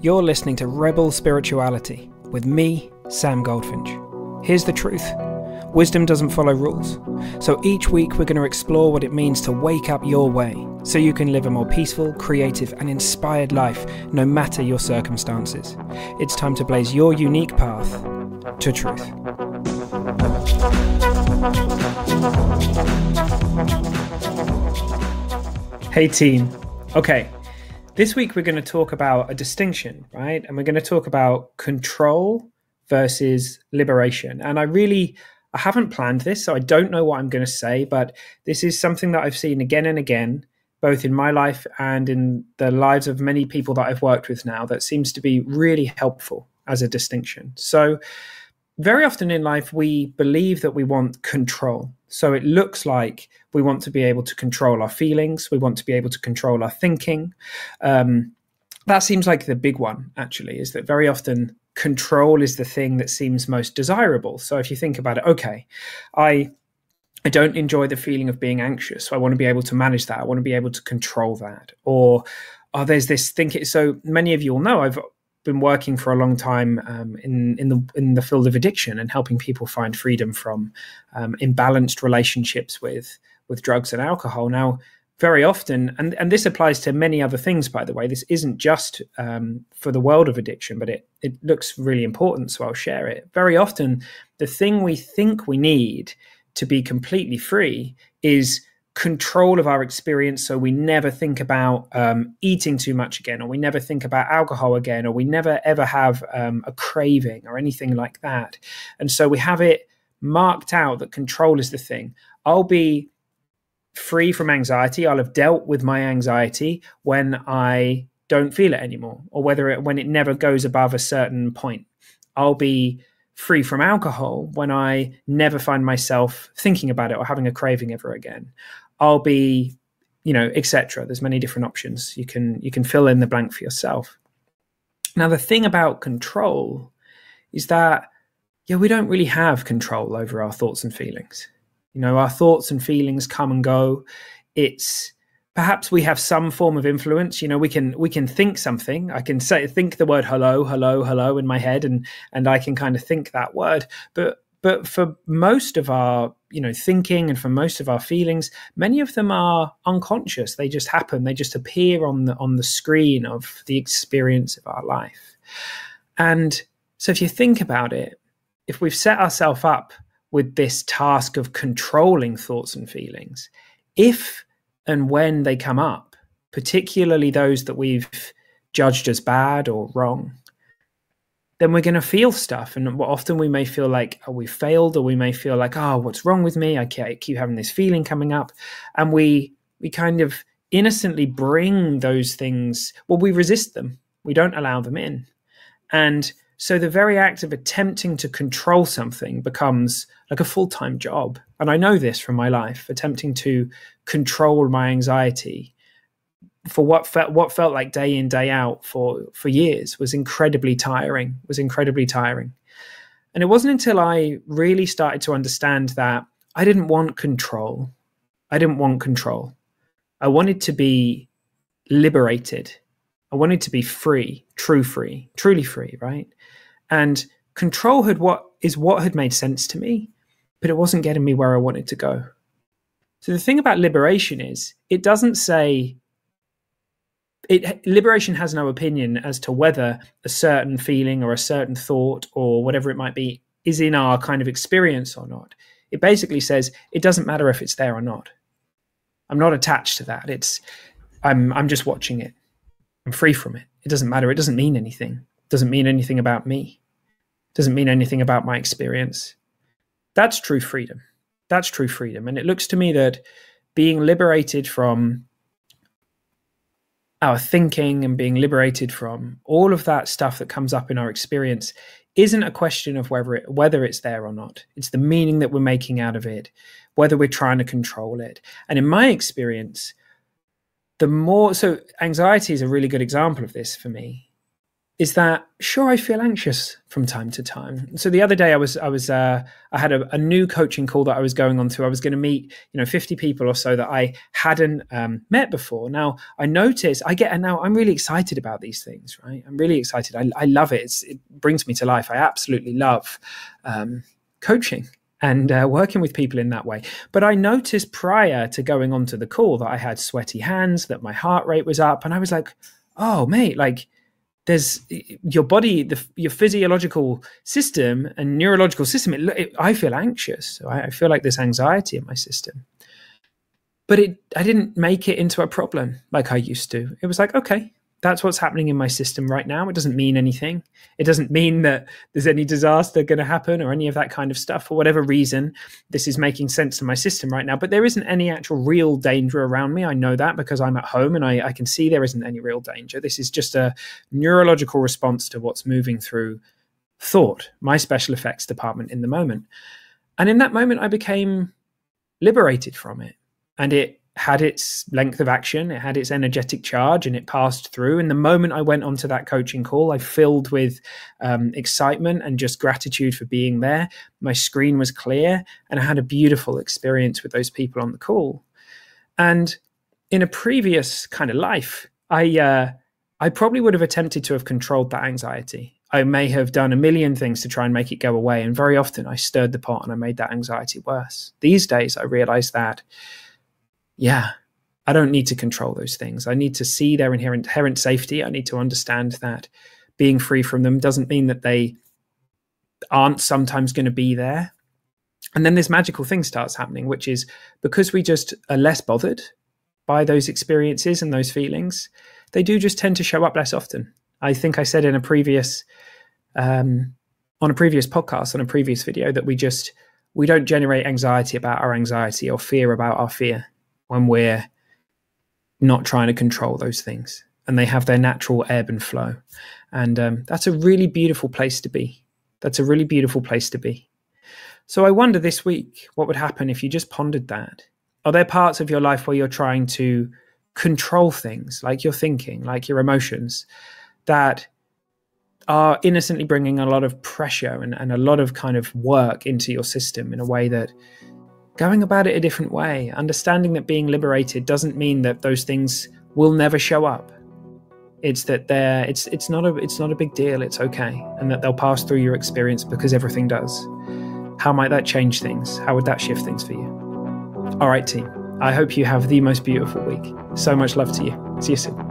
You're listening to Rebel Spirituality with me, Sam Goldfinch. Here's the truth. Wisdom doesn't follow rules. So each week we're going to explore what it means to wake up your way so you can live a more peaceful, creative and inspired life no matter your circumstances. It's time to blaze your unique path to truth. Hey team. Okay. This week, we're going to talk about a distinction, right? And we're going to talk about control versus liberation. And I haven't planned this, so I don't know what I'm going to say, but this is something that I've seen again and again, both in my life and in the lives of many people that I've worked with now, that seems to be really helpful as a distinction. So very often in life, we believe that we want control. So it looks like we want to be able to control our feelings. We want to be able to control our thinking. That seems like the big one, actually, is that very often control is the thing that seems most desirable. So if you think about it, okay, I don't enjoy the feeling of being anxious. So I want to be able to manage that. I want to be able to control that. Or there's this thinking. So many of you will know I've been working for a long time in the field of addiction and helping people find freedom from imbalanced relationships with drugs and alcohol. Now, very often, and this applies to many other things, by the way, this isn't just for the world of addiction, but it looks really important, so I'll share it. Very often, the thing we think we need to be completely free is control of our experience, so we never think about eating too much again, or we never think about alcohol again, or we never ever have a craving or anything like that. And so we have it marked out that control is the thing. I'll be free from anxiety. I'll have dealt with my anxiety when I don't feel it anymore, or when it never goes above a certain point. I'll be free from alcohol when I never find myself thinking about it or having a craving ever again. I'll be, etc. There's many different options. You can fill in the blank for yourself. Now, the thing about control is that, we don't really have control over our thoughts and feelings. Our thoughts and feelings come and go. It's perhaps we have some form of influence. We can think something. I can think the word hello, hello, hello in my head, and I can kind of think that word. But for most of our, thinking and for most of our feelings, many of them are unconscious. They just happen. They just appear on the screen of the experience of our life. And so if you think about it, if we've set ourselves up with this task of controlling thoughts and feelings, if and when they come up, particularly those that we've judged as bad or wrong, then we're going to feel stuff. And often we may feel like, we failed, or we may feel like, what's wrong with me? I keep having this feeling coming up. And we kind of innocently bring those things, we resist them. We don't allow them in. And so the very act of attempting to control something becomes like a full-time job. And I know this from my life, attempting to control my anxiety for what felt like day in, day out for years was incredibly tiring, And it wasn't until I really started to understand that I didn't want control. I wanted to be liberated. I wanted to be free, truly free, right? And control what had made sense to me, but it wasn't getting me where I wanted to go. So the thing about liberation is, it doesn't say, liberation has no opinion as to whether a certain feeling or a certain thought or whatever it might be is in our kind of experience or not. It basically says it doesn't matter if it's there or not. I'm not attached to that. I'm just watching it. I'm free from it. It doesn't matter. It doesn't mean anything. It doesn't mean anything about me. It doesn't mean anything about my experience. That's true freedom. And it looks to me that being liberated from our thinking and being liberated from all of that stuff that comes up in our experience isn't a question of whether it's there or not. It's the meaning that we're making out of it, whether we're trying to control it. And in my experience, so anxiety is a really good example of this for me. is that sure, I feel anxious from time to time. So the other day I had a new coaching call that I was going on to. I was going to meet 50 people or so that I hadn't met before. Now I notice now I'm really excited about these things, right? I'm really excited. I love it. It brings me to life. I absolutely love coaching and working with people in that way. But I noticed prior to going on to the call that I had sweaty hands, that my heart rate was up, and I was like, oh mate, like, there's your body, your physiological system and neurological system. I feel anxious. So I feel like there's anxiety in my system. But I didn't make it into a problem like I used to. It was like, okay, that's what's happening in my system right now. It doesn't mean anything. It doesn't mean that there's any disaster going to happen or any of that kind of stuff. For whatever reason, this is making sense to my system right now. But there isn't any actual real danger around me. I know that because I'm at home and I can see there isn't any real danger. This is just a neurological response to what's moving through thought, my special effects department in the moment. And in that moment, I became liberated from it. And it had its length of action, it had its energetic charge, and it passed through. And the moment I went onto that coaching call, I filled with excitement and just gratitude for being there. My screen was clear, and I had a beautiful experience with those people on the call. And in a previous kind of life, I probably would have attempted to have controlled that anxiety. I may have done a million things to try and make it go away, and very often I stirred the pot and I made that anxiety worse. These days, I realize that I don't need to control those things. I need to see their inherent safety. I need to understand that being free from them doesn't mean that they aren't sometimes going to be there. And then this magical thing starts happening, which is because we just are less bothered by those experiences and those feelings, they do just tend to show up less often. I think I said in a previous, on a previous podcast, on a previous video, that we don't generate anxiety about our anxiety or fear about our fear when we're not trying to control those things, and they have their natural ebb and flow. And that's a really beautiful place to be. That's a really beautiful place to be. So I wonder this week, what would happen if you just pondered that? Are there parts of your life where you're trying to control things, like your thinking, like your emotions, that are innocently bringing a lot of pressure and a lot of kind of work into your system in a way that going about it a different way, understanding that being liberated doesn't mean that those things will never show up. It's that it's not a big deal. It's okay. And that they'll pass through your experience because everything does. How might that change things? How would that shift things for you? All right, team. I hope you have the most beautiful week. So much love to you. See you soon.